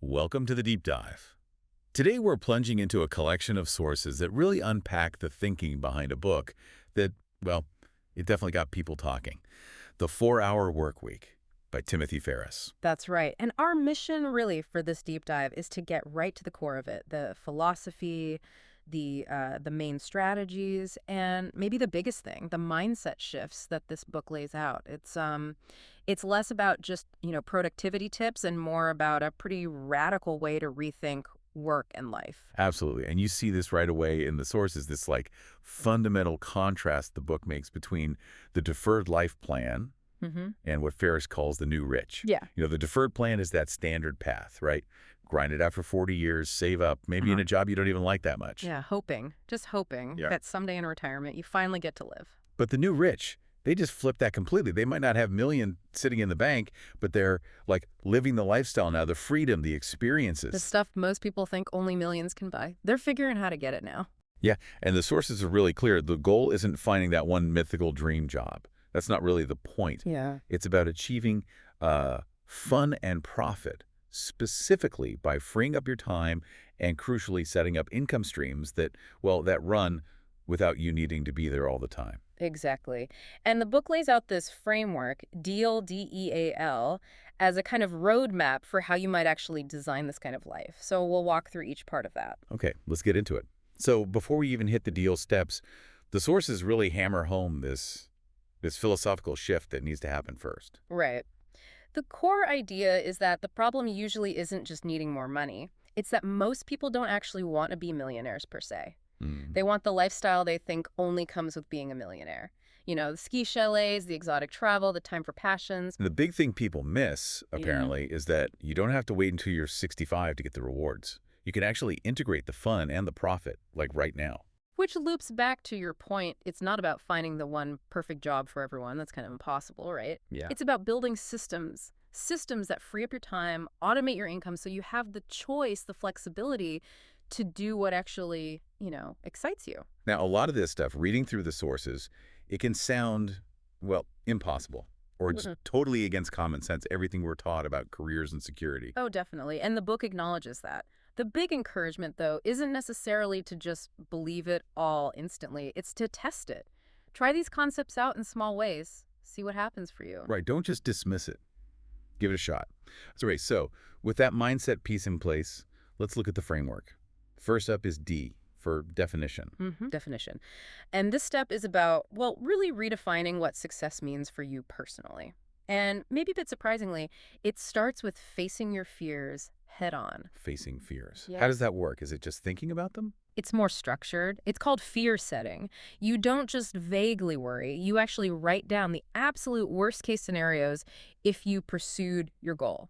Welcome to the Deep Dive. Today we're plunging into a collection of sources that really unpack the thinking behind a book that, well, it definitely got people talking. The 4-Hour Workweek by Timothy Ferriss. That's right. And our mission really for this deep dive is to get right to the core of it, the philosophy, the main strategies, and maybe the biggest thing, the mindset shifts that this book lays out. It's less about just, productivity tips and more about a pretty radical way to rethink work and life. Absolutely. And you see this right away in the sources, this fundamental contrast the book makes between the deferred life plan and what Ferriss calls the new rich. Yeah. The deferred plan is that standard path, right? Grind it out for 40 years, save up, maybe in a job you don't even like that much. Yeah, just hoping that someday in retirement you finally get to live. But the new rich, they just flip that completely. They might not have million sitting in the bank, but they're living the lifestyle now, the freedom, the experiences. The stuff most people think only millions can buy. They're figuring how to get it now. Yeah, and the sources are really clear. The goal isn't finding that one mythical dream job. That's not really the point. Yeah. It's about achieving fun and profit, specifically by freeing up your time and, crucially, setting up income streams that run without you needing to be there all the time. Exactly. And the book lays out this framework, DEAL, D-E-A-L, as a kind of roadmap for how you might actually design this kind of life. So we'll walk through each part of that. Okay, let's get into it. So before we even hit the DEAL steps, the sources really hammer home this philosophical shift that needs to happen first. Right. The core idea is that the problem usually isn't just needing more money. It's that most people don't actually want to be millionaires per se. They want the lifestyle they think only comes with being a millionaire. The ski chalets, the exotic travel, the time for passions. And the big thing people miss, apparently, is that you don't have to wait until you're 65 to get the rewards. You can actually integrate the fun and the profit, right now. Which loops back to your point, it's not about finding the one perfect job for everyone. That's kind of impossible, right? Yeah. It's about building systems that free up your time, automate your income so you have the choice, the flexibility to do what actually, excites you. Now, a lot of this stuff, reading through the sources, it can sound, impossible or just totally against common sense, everything we're taught about careers and security. Oh, definitely. And the book acknowledges that. The big encouragement, though, isn't necessarily to just believe it all instantly. It's to test it. Try these concepts out in small ways. See what happens for you. Right. Don't just dismiss it. Give it a shot. So with that mindset piece in place, let's look at the framework. First up is D for definition. Definition. And this step is about, really redefining what success means for you personally. And maybe a bit surprisingly, it starts with facing your fears head on. Facing fears. Yeah. How does that work? Is it just thinking about them? It's more structured. It's called fear setting. You don't just vaguely worry. You actually write down the absolute worst case scenarios if you pursued your goal.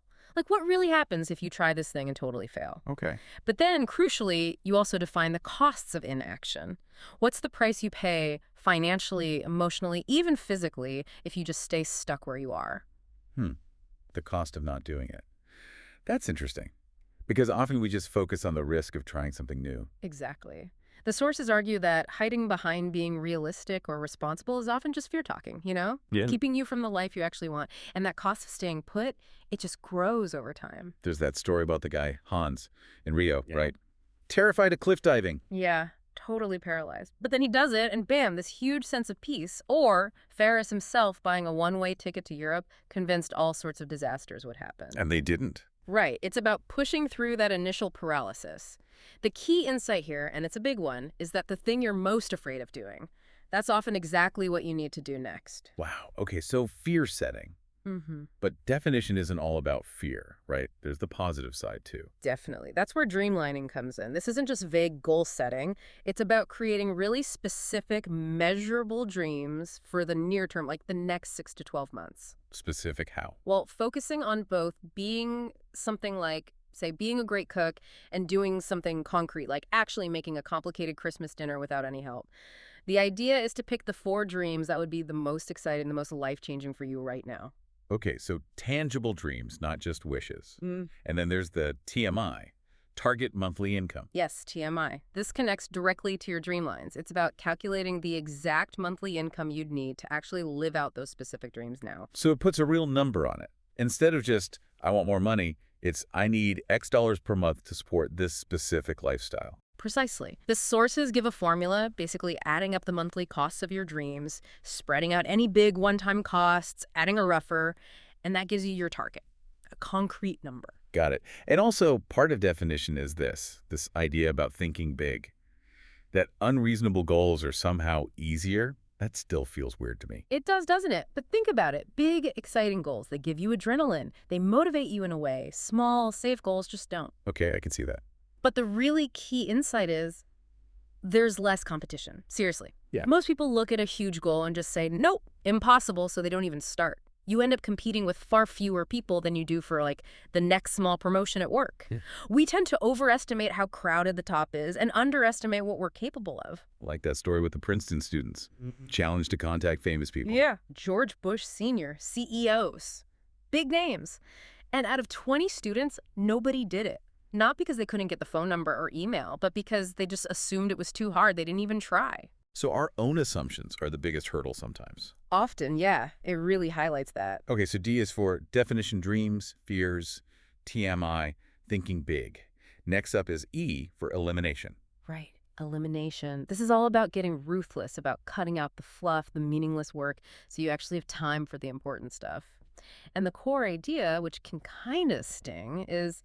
What really happens if you try this thing and totally fail? Okay. But then, crucially, you also define the costs of inaction. What's the price you pay financially, emotionally, even physically if you just stay stuck where you are? The cost of not doing it. That's interesting, because often we just focus on the risk of trying something new. Exactly. The sources argue that hiding behind being realistic or responsible is often just fear-talking, keeping you from the life you actually want. And that cost of staying put, it just grows over time. There's that story about the guy, Hans, in Rio, right? Terrified of cliff diving. Yeah, totally paralyzed. But then he does it, and bam, this huge sense of peace. Or Ferriss himself buying a one-way ticket to Europe, convinced all sorts of disasters would happen. And they didn't. Right. It's about pushing through that initial paralysis. The key insight here, and it's a big one, is that the thing you're most afraid of doing, that's often exactly what you need to do next. Wow. Okay, so fear setting. But definition isn't all about fear, right? There's the positive side, too. Definitely. That's where dreamlining comes in. This isn't just vague goal setting. It's about creating really specific, measurable dreams for the near term, like the next 6 to 12 months. Specific how? Well, focusing on both being something like, say, being a great cook and doing something concrete, like actually making a complicated Christmas dinner without any help. The idea is to pick the 4 dreams that would be the most exciting, the most life-changing for you right now. Okay, so tangible dreams, not just wishes. And then there's the TMI, target monthly income. Yes, TMI. This connects directly to your dreamlines. It's about calculating the exact monthly income you'd need to actually live out those specific dreams now. So it puts a real number on it. Instead of just, I want more money, It's, I need X dollars per month to support this specific lifestyle. Precisely. The sources give a formula, basically adding up the monthly costs of your dreams, spreading out any big one-time costs, adding a rougher, and that gives you your target, a concrete number. Got it. And also, part of definition is this idea about thinking big, that unreasonable goals are somehow easier. That still feels weird to me. It does, doesn't it? But think about it. Big, exciting goals. They give you adrenaline. They motivate you in a way. Small, safe goals just don't. Okay, I can see that. But the really key insight is there's less competition. Seriously. Yeah. Most people look at a huge goal and just say, nope, impossible, so they don't even start. You end up competing with far fewer people than you do for, like, the next small promotion at work. Yeah. We tend to overestimate how crowded the top is and underestimate what we're capable of. Like that story with the Princeton students. Challenged to contact famous people. Yeah. George Bush Sr., CEOs, big names. And out of 20 students, nobody did it. Not because they couldn't get the phone number or email, but because they just assumed it was too hard. They didn't even try. So our own assumptions are the biggest hurdle sometimes. Often, yeah. It really highlights that. Okay, so D is for definition dreams, fears, TMI, thinking big. Next up is E for elimination. Right. Elimination. This is all about getting ruthless, about cutting out the fluff, the meaningless work, so you actually have time for the important stuff. And the core idea, which can kind of sting, is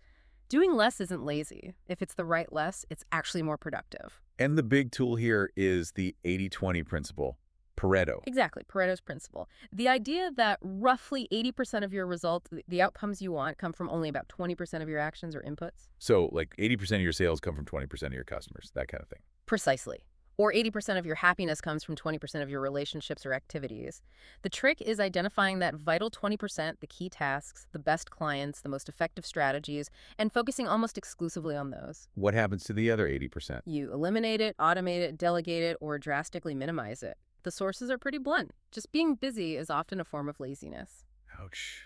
doing less isn't lazy. If it's the right less, it's actually more productive. And the big tool here is the 80-20 principle, Pareto. Exactly, Pareto's principle. The idea that roughly 80% of your results, the outcomes you want, come from only about 20% of your actions or inputs. So like 80% of your sales come from 20% of your customers, that kind of thing. Precisely. Or 80% of your happiness comes from 20% of your relationships or activities. The trick is identifying that vital 20%, the key tasks, the best clients, the most effective strategies, and focusing almost exclusively on those. What happens to the other 80%? You eliminate it, automate it, delegate it, or drastically minimize it. The sources are pretty blunt. Just being busy is often a form of laziness. Ouch.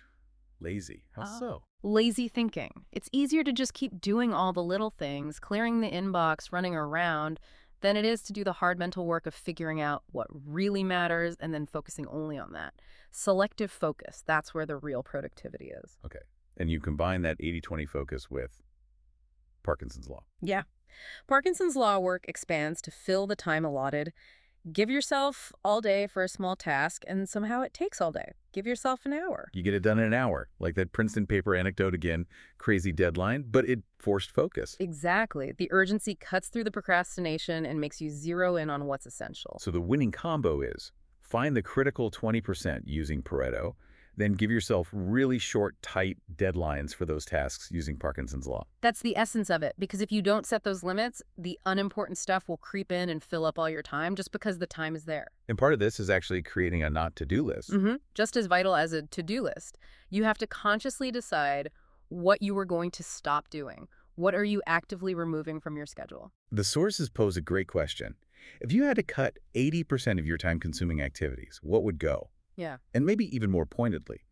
Lazy. How so? Lazy thinking. It's easier to just keep doing all the little things, clearing the inbox, running around, than it is to do the hard mental work of figuring out what really matters and then focusing only on that. Selective focus, that's where the real productivity is. Okay. And you combine that 80-20 focus with Parkinson's law. Yeah. Parkinson's law work expands to fill the time allotted. Give yourself all day for a small task, and somehow it takes all day. Give yourself an hour. You get it done in an hour, like that Princeton paper anecdote again, crazy deadline, but it forced focus. Exactly. The urgency cuts through the procrastination and makes you zero in on what's essential. So the winning combo is find the critical 20% using Pareto, then give yourself really short, tight deadlines for those tasks using Parkinson's law. That's the essence of it, because if you don't set those limits, the unimportant stuff will creep in and fill up all your time just because the time is there. And part of this is actually creating a not-to-do list. Just as vital as a to-do list. You have to consciously decide what you are going to stop doing. What are you actively removing from your schedule? The sources pose a great question. If you had to cut 80% of your time-consuming activities, what would go? Yeah. And maybe even more pointedly,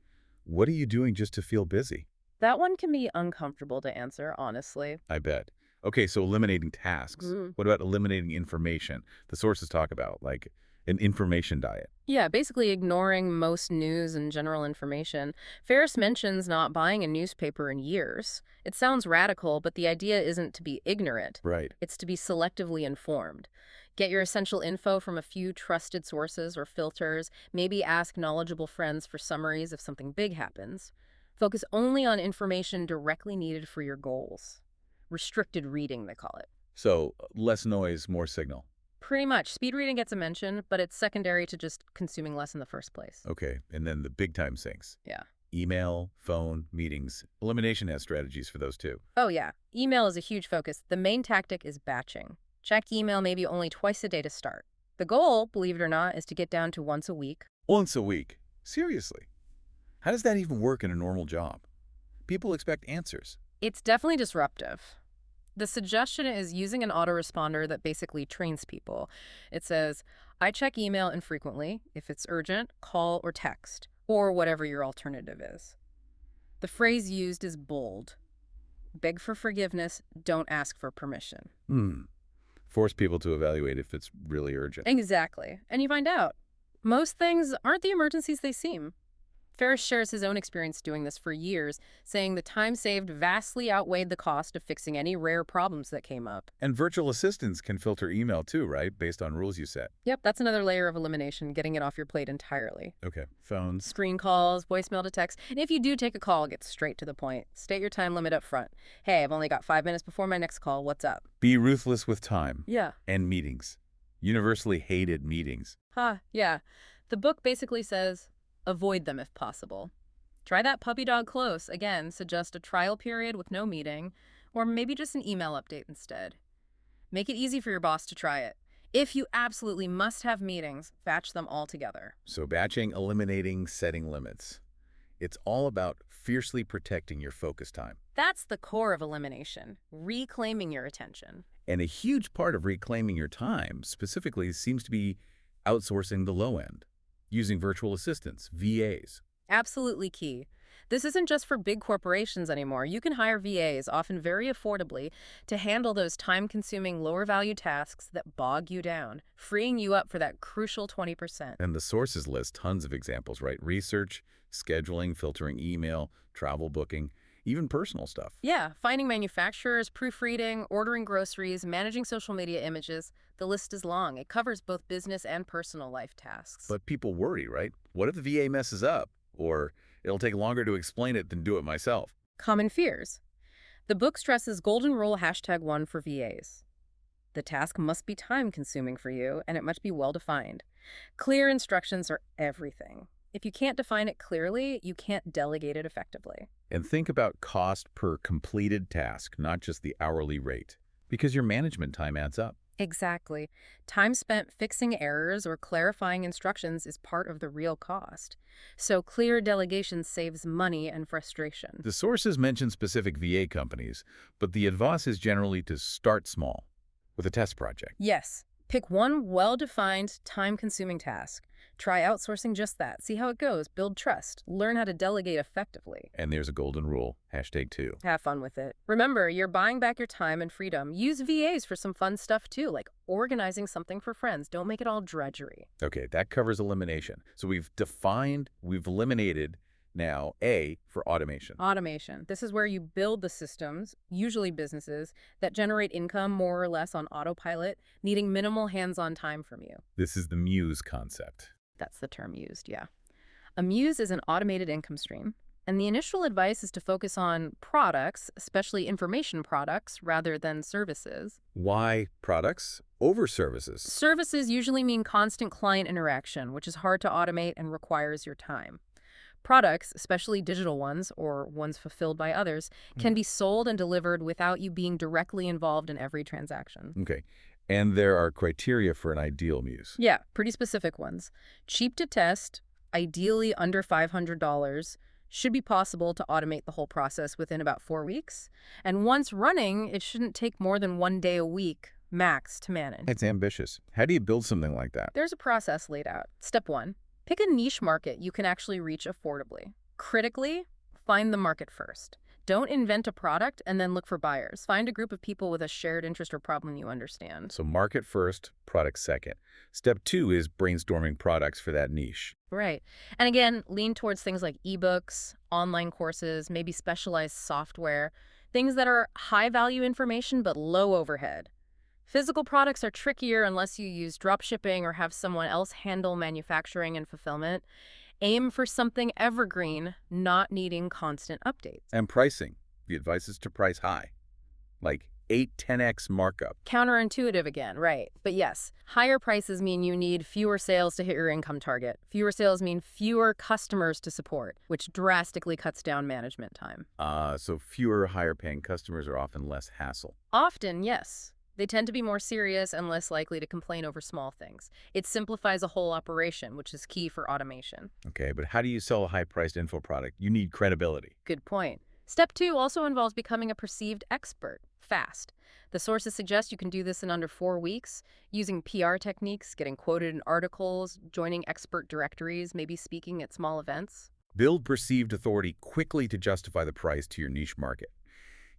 what are you doing just to feel busy? That one can be uncomfortable to answer, honestly. I bet. Okay, so eliminating tasks. What about eliminating information? The sources talk about, like, an information diet. Yeah, basically ignoring most news and general information. Ferris mentions not buying a newspaper in years. It sounds radical, but the idea isn't to be ignorant. Right. It's to be selectively informed. Get your essential info from a few trusted sources or filters. Maybe ask knowledgeable friends for summaries if something big happens. Focus only on information directly needed for your goals. Restricted reading, they call it. So less noise, more signal. Pretty much. Speed reading gets a mention, but it's secondary to just consuming less in the first place. Okay, and then the big time sinks. Yeah. Email, phone, meetings. Elimination has strategies for those too. Oh, yeah. Email is a huge focus. The main tactic is batching. Check email maybe only twice a day to start. The goal, believe it or not, is to get down to once a week. Once a week? Seriously? How does that even work in a normal job? People expect answers. It's definitely disruptive. The suggestion is using an autoresponder that basically trains people. It says, I check email infrequently. If it's urgent, call or text, or whatever your alternative is. The phrase used is bold. Beg for forgiveness, don't ask for permission. Force people to evaluate if it's really urgent. Exactly. And you find out, most things aren't the emergencies they seem. Ferris shares his own experience doing this for years, saying the time saved vastly outweighed the cost of fixing any rare problems that came up. And virtual assistants can filter email too, right? Based on rules you set. Yep, that's another layer of elimination, getting it off your plate entirely. Okay. Phones. Screen calls, voicemail to text, and if you do take a call, get straight to the point. State your time limit up front. Hey, I've only got 5 minutes before my next call. What's up? Be ruthless with time. Yeah. And meetings. Universally hated meetings. Yeah. The book basically says avoid them if possible. Try that puppy dog close. Again, suggest a trial period with no meeting, or maybe just an email update instead. Make it easy for your boss to try it. If you absolutely must have meetings, batch them all together. So batching, eliminating, setting limits. It's all about fiercely protecting your focus time. That's the core of elimination, reclaiming your attention. And a huge part of reclaiming your time specifically seems to be outsourcing the low end, using virtual assistants, VAs. Absolutely key. This isn't just for big corporations anymore. You can hire VAs, often very affordably, to handle those time-consuming, lower-value tasks that bog you down, freeing you up for that crucial 20%. And the sources list tons of examples, right? Research, scheduling, filtering email, travel booking, even personal stuff. Yeah, finding manufacturers, proofreading, ordering groceries, managing social media images. The list is long. It covers both business and personal life tasks. But people worry, right? What if the VA messes up? Or it'll take longer to explain it than do it myself. Common fears. The book stresses golden rule #1 for VAs. The task must be time-consuming for you, and it must be well-defined. Clear instructions are everything. If you can't define it clearly, you can't delegate it effectively. And think about cost per completed task, not just the hourly rate, because your management time adds up. Exactly. Time spent fixing errors or clarifying instructions is part of the real cost. So clear delegation saves money and frustration. The sources mention specific VA companies, but the advice is generally to start small with a test project. Yes. Pick one well-defined, time-consuming task. Try outsourcing just that. See how it goes. Build trust. Learn how to delegate effectively. And there's a golden rule, #2. Have fun with it. Remember, you're buying back your time and freedom. Use VAs for some fun stuff too, like organizing something for friends. Don't make it all drudgery. Okay, that covers elimination. So we've eliminated now A for automation. Automation. This is where you build the systems, usually businesses, that generate income more or less on autopilot, needing minimal hands-on time from you. This is the Muse concept. That's the term used, yeah. A muse is an automated income stream, and the initial advice is to focus on products, especially information products, rather than services. Why products over services? Services usually mean constant client interaction, which is hard to automate and requires your time. Products, especially digital ones or ones fulfilled by others, can be sold and delivered without you being directly involved in every transaction. Okay. And there are criteria for an ideal muse. Yeah, pretty specific ones. Cheap to test, ideally under $500, should be possible to automate the whole process within about 4 weeks. And once running, it shouldn't take more than 1 day a week, max, to manage. It's ambitious. How do you build something like that? There's a process laid out. Step 1, pick a niche market you can actually reach affordably. Critically, find the market first. Don't invent a product and then look for buyers. Find a group of people with a shared interest or problem you understand. So market first, product second. Step 2 is brainstorming products for that niche. Right. And again, lean towards things like ebooks, online courses, maybe specialized software, things that are high-value information but low overhead. Physical products are trickier unless you use drop shipping or have someone else handle manufacturing and fulfillment. Aim for something evergreen, not needing constant updates. And pricing. The advice is to price high, like 8-10x markup. Counterintuitive again, right. But yes, higher prices mean you need fewer sales to hit your income target. Fewer sales mean fewer customers to support, which drastically cuts down management time. So fewer higher-paying customers are often less hassle. Often, yes. They tend to be more serious and less likely to complain over small things. It simplifies a whole operation, which is key for automation. Okay, but how do you sell a high-priced info product? You need credibility. Good point. Step 2 also involves becoming a perceived expert, fast. The sources suggest you can do this in under 4 weeks, using PR techniques, getting quoted in articles, joining expert directories, maybe speaking at small events. Build perceived authority quickly to justify the price to your niche market.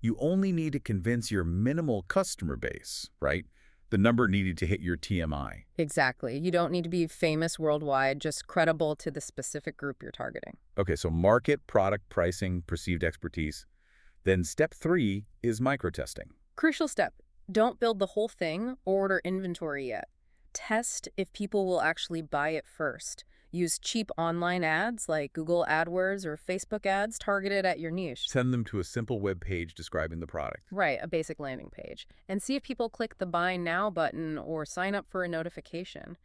You only need to convince your minimal customer base, right? the number needed to hit your TMI. Exactly. You don't need to be famous worldwide, just credible to the specific group you're targeting. Okay, so market, product, pricing, perceived expertise. Then step 3 is microtesting. Crucial step. Don't build the whole thing or order inventory yet. Test if people will actually buy it first. Use cheap online ads like Google AdWords or Facebook ads targeted at your niche. Send them to a simple web page describing the product. Right, a basic landing page. And see if people click the Buy Now button or sign up for a notification.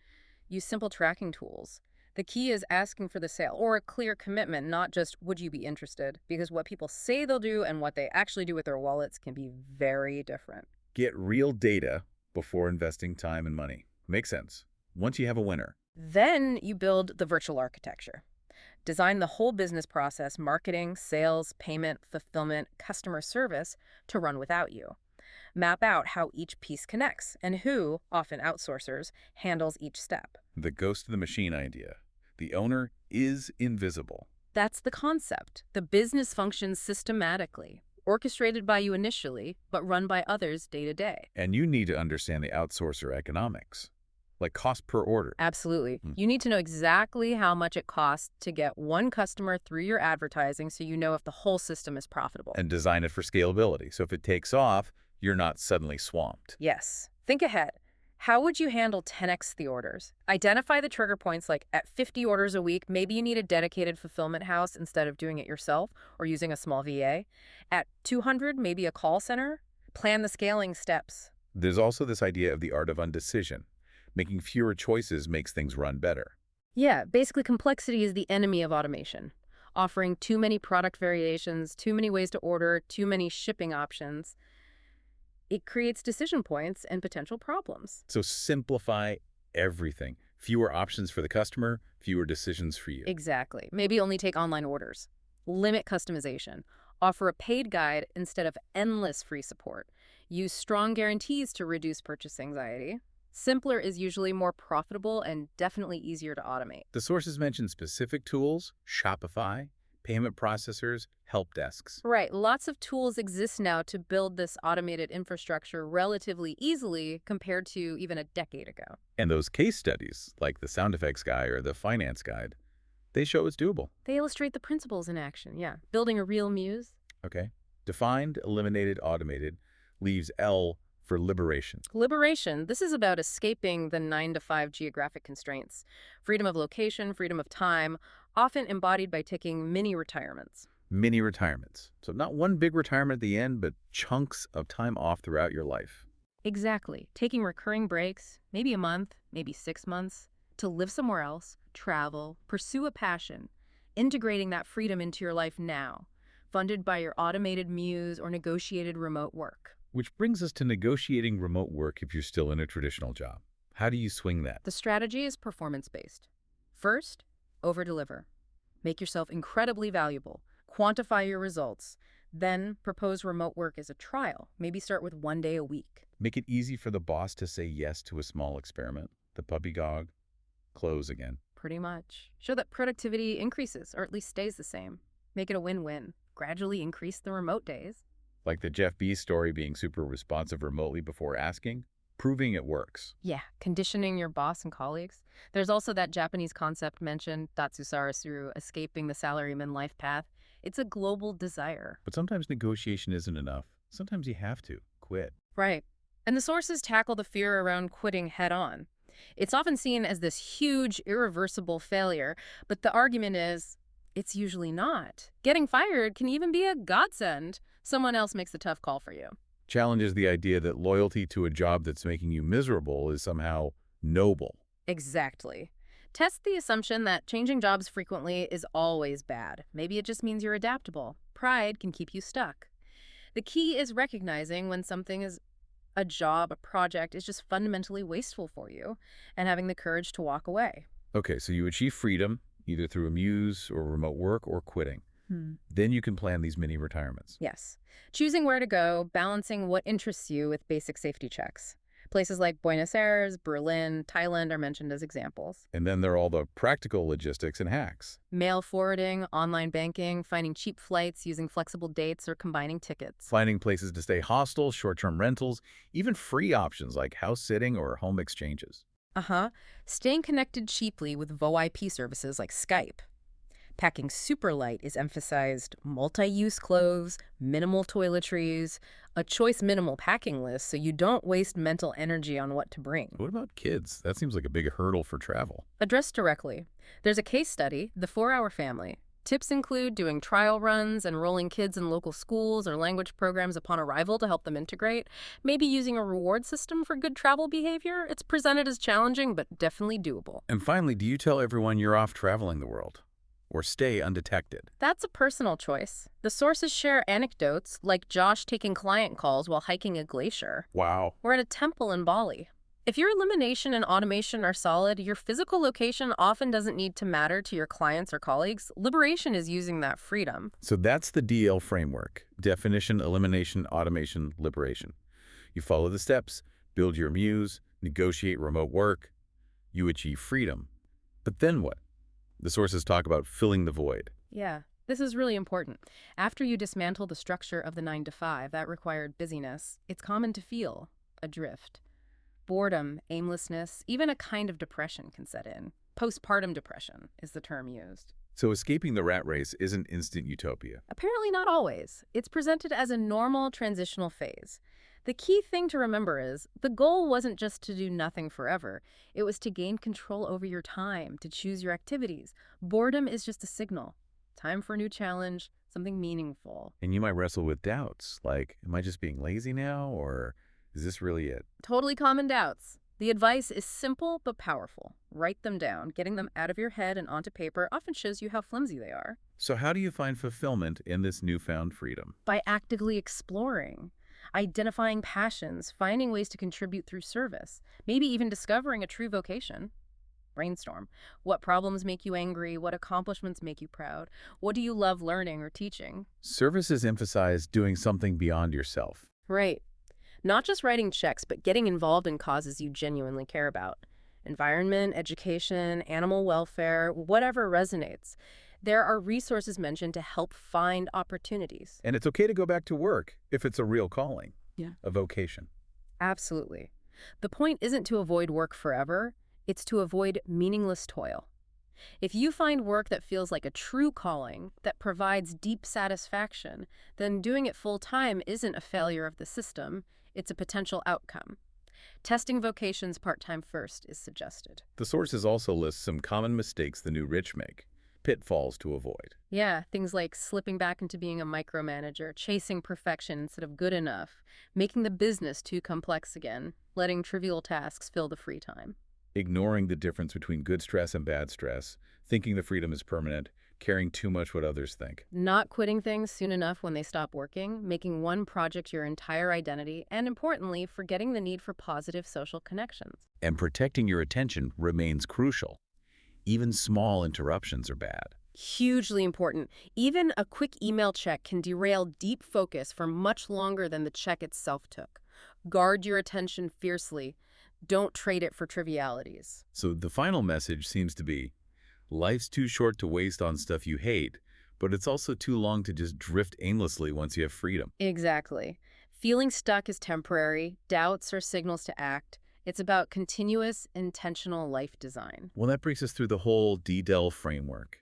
Use simple tracking tools. The key is asking for the sale or a clear commitment, not just would you be interested, because what people say they'll do and what they actually do with their wallets can be very different. Get real data before investing time and money. Makes sense. Once you have a winner. Then you build the virtual architecture. Design the whole business process, marketing, sales, payment, fulfillment, customer service, to run without you. Map out how each piece connects and who, often outsourcers, handles each step. The ghost of the machine idea. The owner is invisible. That's the concept. The business functions systematically, orchestrated by you initially, but run by others day to day. And you need to understand the outsourcer economics, like cost per order. Absolutely. You need to know exactly how much it costs to get one customer through your advertising so you know if the whole system is profitable. And design it for scalability. So if it takes off, you're not suddenly swamped. Yes. Think ahead. How would you handle 10x the orders? Identify the trigger points, like at 50 orders a week, maybe you need a dedicated fulfillment house instead of doing it yourself or using a small VA. At 200, maybe a call center. Plan the scaling steps. There's also this idea of the art of undecision. Making fewer choices makes things run better. Yeah, basically complexity is the enemy of automation. Offering too many product variations, too many ways to order, too many shipping options. It creates decision points and potential problems. So simplify everything. Fewer options for the customer, fewer decisions for you. Exactly. Maybe only take online orders. Limit customization. Offer a paid guide instead of endless free support. Use strong guarantees to reduce purchase anxiety. Simpler is usually more profitable and definitely easier to automate. The sources mention specific tools, Shopify, payment processors, help desks. Right. Lots of tools exist now to build this automated infrastructure relatively easily compared to even a decade ago. And those case studies, like the sound effects guy or the finance guide, they show it's doable. They illustrate the principles in action, yeah. Building a real muse. Okay. Defined, eliminated, automated leaves L for liberation. Liberation. This is about escaping the 9-to-5 geographic constraints. Freedom of location, freedom of time, often embodied by taking mini retirements. Mini retirements. So not one big retirement at the end, but chunks of time off throughout your life. Exactly. Taking recurring breaks, maybe a month, maybe 6 months, to live somewhere else, travel, pursue a passion, integrating that freedom into your life now, funded by your automated muse or negotiated remote work. Which brings us to negotiating remote work if you're still in a traditional job. How do you swing that? The strategy is performance-based. First, over-deliver. Make yourself incredibly valuable. Quantify your results. Then propose remote work as a trial. Maybe start with 1 day a week. Make it easy for the boss to say yes to a small experiment. The puppy dog, close again. Pretty much. Show that productivity increases, or at least stays the same. Make it a win-win. Gradually increase the remote days. Like the Jeff B story being super responsive remotely before asking, proving it works. Yeah, conditioning your boss and colleagues. There's also that Japanese concept mentioned, Datsusarasu, escaping the salaryman life path. It's a global desire. But sometimes negotiation isn't enough. Sometimes you have to quit. Right. And the sources tackle the fear around quitting head-on. It's often seen as this huge, irreversible failure, but the argument is, it's usually not. Getting fired can even be a godsend. Someone else makes the tough call for you. Challenges the idea that loyalty to a job that's making you miserable is somehow noble. Exactly. Test the assumption that changing jobs frequently is always bad. Maybe it just means you're adaptable. Pride can keep you stuck. The key is recognizing when something is a job, a project, is just fundamentally wasteful for you and having the courage to walk away. Okay, so you achieve freedom, either through a muse or remote work or quitting. Then you can plan these mini retirements. Yes. Choosing where to go, balancing what interests you with basic safety checks. Places like Buenos Aires, Berlin, Thailand are mentioned as examples. And then there are all the practical logistics and hacks. Mail forwarding, online banking, finding cheap flights using flexible dates or combining tickets. Finding places to stay hostels, short-term rentals, even free options like house sitting or home exchanges. Uh-huh. Staying connected cheaply with VoIP services like Skype. Packing super light is emphasized multi-use clothes, minimal toiletries, a choice minimal packing list so you don't waste mental energy on what to bring. What about kids? That seems like a big hurdle for travel. Addressed directly. There's a case study, The 4-Hour Family. Tips include doing trial runs, enrolling kids in local schools or language programs upon arrival to help them integrate, maybe using a reward system for good travel behavior. It's presented as challenging, but definitely doable. And finally, do you tell everyone you're off traveling the world? Or stay undetected? That's a personal choice. The sources share anecdotes, like Josh taking client calls while hiking a glacier, Wow. or at a temple in Bali. If your elimination and automation are solid, your physical location often doesn't need to matter to your clients or colleagues. Liberation is using that freedom. So that's the DL framework. Definition, elimination, automation, liberation. You follow the steps, build your muse, negotiate remote work. You achieve freedom. But then what? The sources talk about filling the void. Yeah, this is really important. After you dismantle the structure of the 9 to 5 that required busyness, it's common to feel adrift. Boredom, aimlessness, even a kind of depression can set in. Postpartum depression is the term used. So escaping the rat race isn't instant utopia. Apparently not always. It's presented as a normal transitional phase. The key thing to remember is the goal wasn't just to do nothing forever. It was to gain control over your time, to choose your activities. Boredom is just a signal. Time for a new challenge, something meaningful. And you might wrestle with doubts, like, am I just being lazy now, or is this really it? Totally common doubts. The advice is simple but powerful. Write them down. Getting them out of your head and onto paper often shows you how flimsy they are. So how do you find fulfillment in this newfound freedom? By actively exploring, identifying passions, finding ways to contribute through service, maybe even discovering a true vocation. Brainstorm. What problems make you angry? What accomplishments make you proud? What do you love learning or teaching? Services emphasize doing something beyond yourself. Right. Not just writing checks, but getting involved in causes you genuinely care about. Environment, education, animal welfare, whatever resonates. There are resources mentioned to help find opportunities. And it's okay to go back to work if it's a real calling, Yeah. a vocation. Absolutely. The point isn't to avoid work forever, it's to avoid meaningless toil. If you find work that feels like a true calling, that provides deep satisfaction, then doing it full time isn't a failure of the system, it's a potential outcome. Testing vocations part-time first is suggested. The sources also list some common mistakes the new rich make, pitfalls to avoid. Yeah, things like slipping back into being a micromanager, chasing perfection instead of good enough, making the business too complex again, letting trivial tasks fill the free time. Ignoring the difference between good stress and bad stress, thinking the freedom is permanent, caring too much what others think. Not quitting things soon enough when they stop working, making one project your entire identity, and importantly, forgetting the need for positive social connections. And protecting your attention remains crucial. Even small interruptions are bad. Hugely important. Even a quick email check can derail deep focus for much longer than the check itself took. Guard your attention fiercely. Don't trade it for trivialities. So the final message seems to be, life's too short to waste on stuff you hate, but it's also too long to just drift aimlessly once you have freedom. Exactly. Feeling stuck is temporary. Doubts are signals to act. It's about continuous, intentional life design. Well, that brings us through the whole DDEL framework.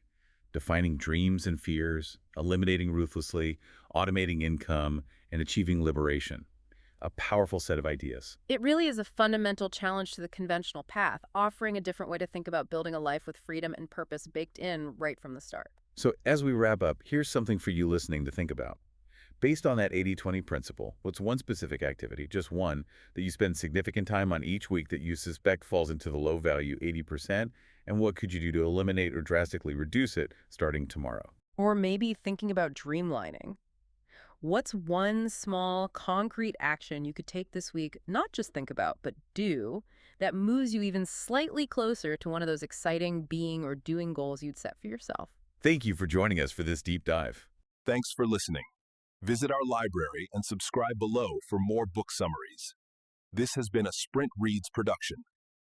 Defining dreams and fears, eliminating ruthlessly, automating income, and achieving liberation. A powerful set of ideas. It really is a fundamental challenge to the conventional path, offering a different way to think about building a life with freedom and purpose baked in right from the start. So as we wrap up, here's something for you listening to think about. Based on that 80-20 principle, what's one specific activity, just one, that you spend significant time on each week that you suspect falls into the low-value 80%, and what could you do to eliminate or drastically reduce it starting tomorrow? Or maybe thinking about dreamlining. What's one small, concrete action you could take this week, not just think about, but do, that moves you even slightly closer to one of those exciting being or doing goals you'd set for yourself? Thank you for joining us for this deep dive. Thanks for listening. Visit our library and subscribe below for more book summaries. This has been a Sprint Reads production.